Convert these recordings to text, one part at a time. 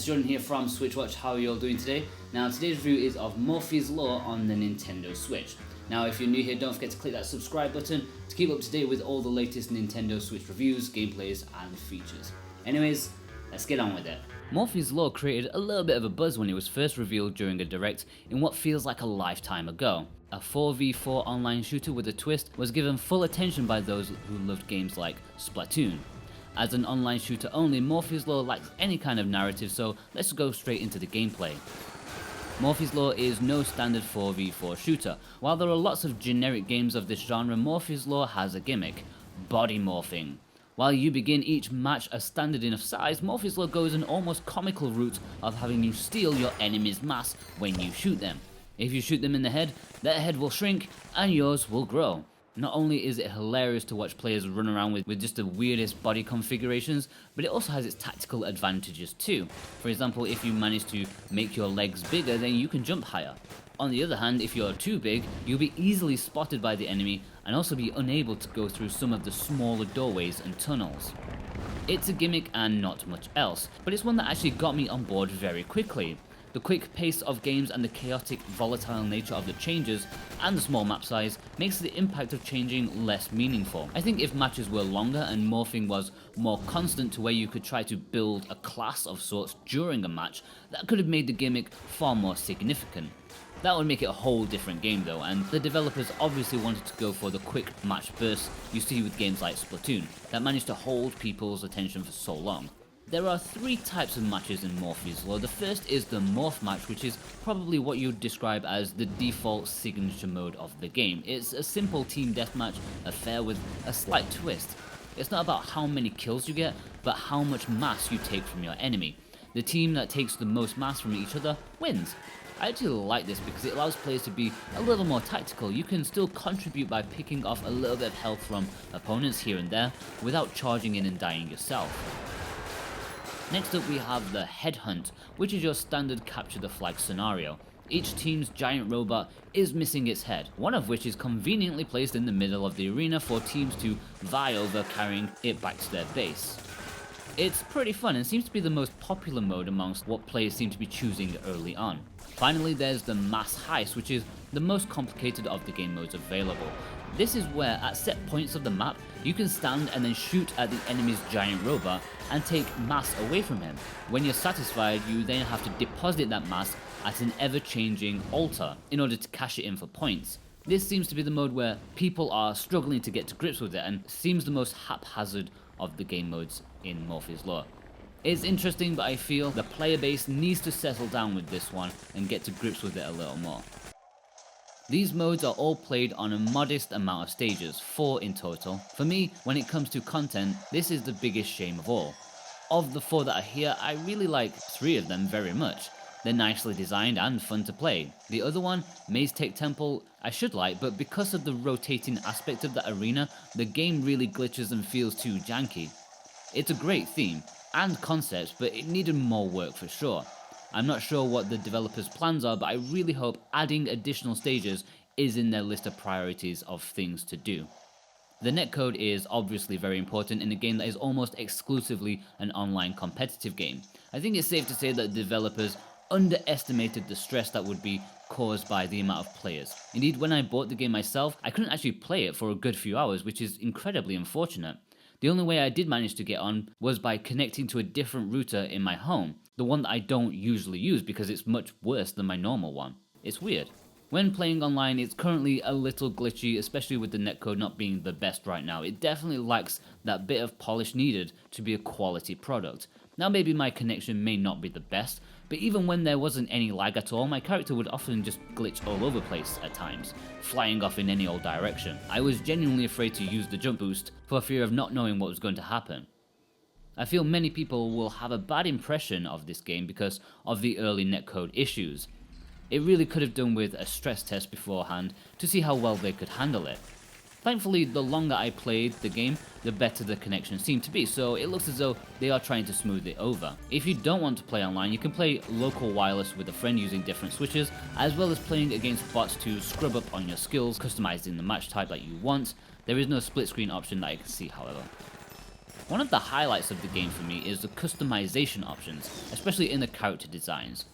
guys, Jordan here from SwitchWatch. How are you all doing today? Now today's review is of Morphies Law on the Nintendo Switch. Now if you're new here, don't forget to click that subscribe button to keep up to date with all the latest Nintendo Switch reviews, gameplays and features. Anyways, let's get on with it. Morphies Law created a little bit of a buzz when it was first revealed during a direct in what feels like a lifetime ago. A 4v4 online shooter with a twist was given full attention by those who loved games like Splatoon. As an online shooter only, Morphies Law lacks any kind of narrative, so let's go straight into the gameplay. Morphies Law is no standard 4v4 shooter. While there are lots of generic games of this genre, Morphies Law has a gimmick: body morphing. While you begin each match a standard enough size, Morphies Law goes an almost comical route of having you steal your enemy's mass when you shoot them. If you shoot them in the head, their head will shrink and yours will grow. Not only is it hilarious to watch players run around with just the weirdest body configurations, but it also has its tactical advantages too. For example, if you manage to make your legs bigger, then you can jump higher. On the other hand, if you're too big, you'll be easily spotted by the enemy and also be unable to go through some of the smaller doorways and tunnels. It's a gimmick and not much else, but it's one that actually got me on board very quickly. The quick pace of games and the chaotic, volatile nature of the changes and the small map size makes the impact of changing less meaningful. I think if matches were longer and morphing was more constant to where you could try to build a class of sorts during a match, that could have made the gimmick far more significant. That would make it a whole different game though, and the developers obviously wanted to go for the quick match bursts you see with games like Splatoon, that managed to hold people's attention for so long. There are three types of matches in Morphies Law. The first is the Morph Match, which is probably what you would describe as the default signature mode of the game. It's a simple team deathmatch affair with a slight twist. It's not about how many kills you get, but how much mass you take from your enemy. The team that takes the most mass from each other wins. I actually like this because it allows players to be a little more tactical. You can still contribute by picking off a little bit of health from opponents here and there without charging in and dying yourself. Next up we have the Headhunt, which is your standard capture the flag scenario. Each team's giant robot is missing its head, one of which is conveniently placed in the middle of the arena for teams to vie over carrying it back to their base. It's pretty fun and seems to be the most popular mode amongst what players seem to be choosing early on. Finally, there's the Mass Heist, which is the most complicated of the game modes available. This is where, at set points of the map, you can stand and then shoot at the enemy's giant robot and take mass away from him. When you're satisfied, you then have to deposit that mass at an ever-changing altar in order to cash it in for points. This seems to be the mode where people are struggling to get to grips with it and seems the most haphazard of the game modes in Morphies Law. It's interesting, but I feel the player base needs to settle down with this one and get to grips with it a little more. These modes are all played on a modest amount of stages, 4 in total. For me, when it comes to content, this is the biggest shame of all. Of the 4 that are here, I really like 3 of them very much. They're nicely designed and fun to play. The other one, Maze Tech Temple, I should like, but because of the rotating aspect of the arena, the game really glitches and feels too janky. It's a great theme and concept, but it needed more work for sure. I'm not sure what the developers' plans are, but I really hope adding additional stages is in their list of priorities of things to do. The netcode is obviously very important in a game that is almost exclusively an online competitive game. I think it's safe to say that developers underestimated the stress that would be caused by the amount of players. Indeed, when I bought the game myself, I couldn't actually play it for a good few hours, which is incredibly unfortunate. The only way I did manage to get on was by connecting to a different router in my home, the one that I don't usually use because it's much worse than my normal one. It's weird. When playing online, it's currently a little glitchy, especially with the netcode not being the best right now. It definitely lacks that bit of polish needed to be a quality product. Now maybe my connection may not be the best, but even when there wasn't any lag at all, my character would often just glitch all over the place at times, flying off in any old direction. I was genuinely afraid to use the jump boost for fear of not knowing what was going to happen. I feel many people will have a bad impression of this game because of the early netcode issues. It really could have done with a stress test beforehand to see how well they could handle it. Thankfully, the longer I played the game, the better the connection seemed to be, so it looks as though they are trying to smooth it over. If you don't want to play online, you can play local wireless with a friend using different switches, as well as playing against bots to scrub up on your skills, customizing the match type that you want. There is no split screen option that I can see, however. One of the highlights of the game for me is the customization options, especially in the character designs.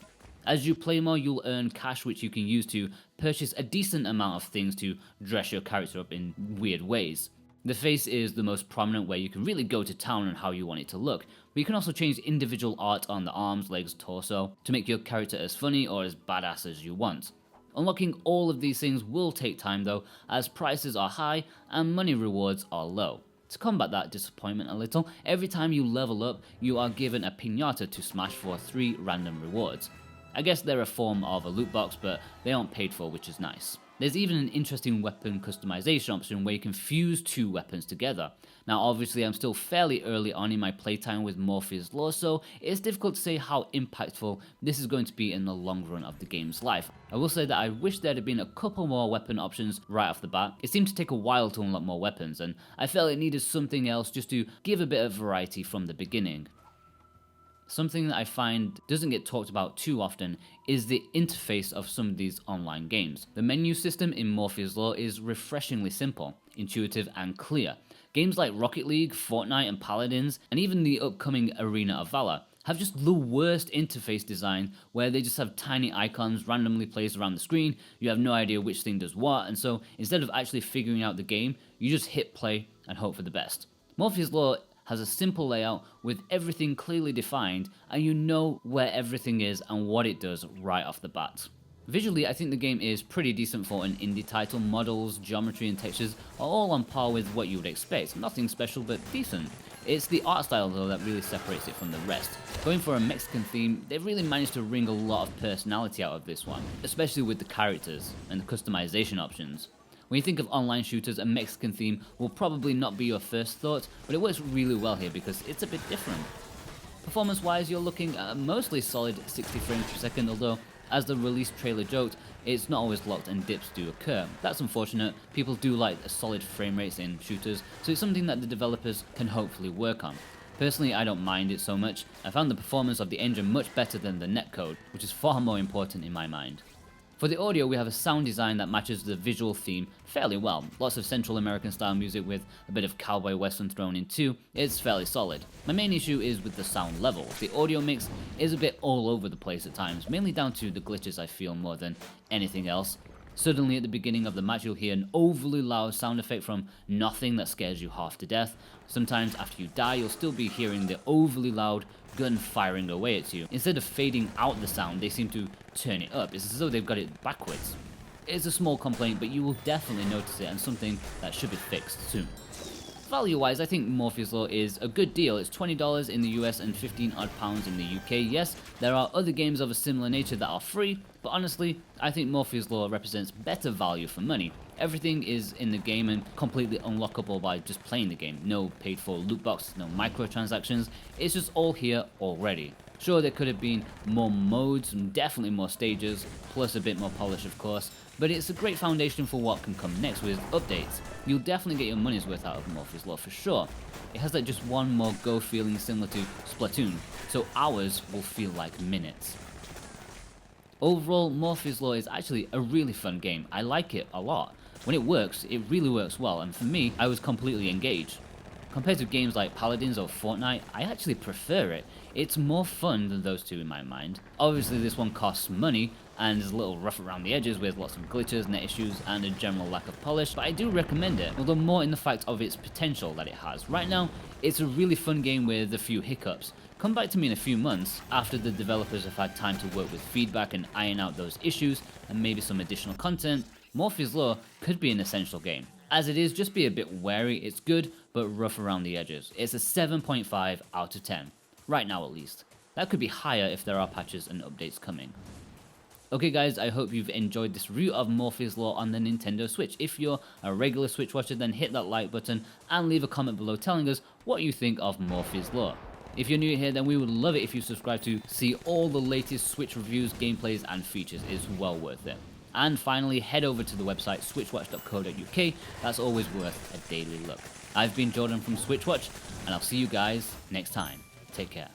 As you play more, you'll earn cash which you can use to purchase a decent amount of things to dress your character up in weird ways. The face is the most prominent, where you can really go to town on how you want it to look, but you can also change individual art on the arms, legs, torso to make your character as funny or as badass as you want. Unlocking all of these things will take time though, as prices are high and money rewards are low. To combat that disappointment a little, every time you level up, you are given a piñata to smash for 3 random rewards. I guess they're a form of a loot box, but they aren't paid for, which is nice. There's even an interesting weapon customization option where you can fuse 2 weapons together. Now obviously I'm still fairly early on in my playtime with Morphies Law, so it's difficult to say how impactful this is going to be in the long run of the game's life. I will say that I wish there had been a couple more weapon options right off the bat. It seemed to take a while to unlock more weapons, and I felt it needed something else just to give a bit of variety from the beginning. Something that I find doesn't get talked about too often is the interface of some of these online games. The menu system in Morphies Law is refreshingly simple, intuitive and clear. Games like Rocket League, Fortnite and Paladins, and even the upcoming Arena of Valor have just the worst interface design, where they just have tiny icons randomly placed around the screen. You have no idea which thing does what, and so instead of actually figuring out the game, you just hit play and hope for the best. Morphies Law has a simple layout with everything clearly defined, and you know where everything is and what it does right off the bat. Visually, I think the game is pretty decent for an indie title. Models, geometry and textures are all on par with what you would expect. Nothing special, but decent. It's the art style though that really separates it from the rest. Going for a Mexican theme, they've really managed to wring a lot of personality out of this one, especially with the characters and the customization options. When you think of online shooters, a Mexican theme will probably not be your first thought, but it works really well here because it's a bit different. Performance wise, you're looking at a mostly solid 60 frames per second, although as the release trailer joked, it's not always locked and dips do occur. That's unfortunate. People do like solid frame rates in shooters, so it's something that the developers can hopefully work on. Personally, I don't mind it so much. I found the performance of the engine much better than the netcode, which is far more important in my mind. For the audio, we have a sound design that matches the visual theme fairly well. Lots of Central American style music with a bit of cowboy western thrown in too. It's fairly solid. My main issue is with the sound level. The audio mix is a bit all over the place at times, mainly down to the glitches I feel more than anything else. Suddenly at the beginning of the match you'll hear an overly loud sound effect from nothing that scares you half to death. Sometimes after you die you'll still be hearing the overly loud gun firing away at you. Instead of fading out the sound, they seem to turn it up. It's as though they've got it backwards. It's a small complaint, but you will definitely notice it, and something that should be fixed soon. Value wise, I think Morphies Law is a good deal. It's $20 in the US and 15 odd pounds in the UK. Yes, there are other games of a similar nature that are free, but honestly, I think Morphies Law represents better value for money. Everything is in the game and completely unlockable by just playing the game. No paid for loot boxes, no microtransactions, it's just all here already. Sure, there could have been more modes and definitely more stages, plus a bit more polish of course, but it's a great foundation for what can come next with updates. You'll definitely get your money's worth out of Morphies Law for sure. It has like just one more go feeling similar to Splatoon, so hours will feel like minutes. Overall, Morphies Law is actually a really fun game. I like it a lot. When it works, it really works well, and for me, I was completely engaged. Compared to games like Paladins or Fortnite, I actually prefer it. It's more fun than those two in my mind. Obviously this one costs money and is a little rough around the edges with lots of glitches, net issues and a general lack of polish, but I do recommend it, although more in the fact of its potential that it has. Right now, it's a really fun game with a few hiccups. Come back to me in a few months after the developers have had time to work with feedback and iron out those issues and maybe some additional content. Morphies Law could be an essential game. As it is, just be a bit wary. It's good, but rough around the edges. It's a 7.5 out of 10. Right now at least. That could be higher if there are patches and updates coming. Okay guys, I hope you've enjoyed this review of Morphies Law on the Nintendo Switch. If you're a regular Switch watcher, then hit that like button and leave a comment below telling us what you think of Morphies Law. If you're new here, then we would love it if you subscribe to see all the latest Switch reviews, gameplays and features. It's well worth it. And finally, head over to the website switchwatch.co.uk. That's always worth a daily look. I've been Jordan from SwitchWatch, and I'll see you guys next time. Take care.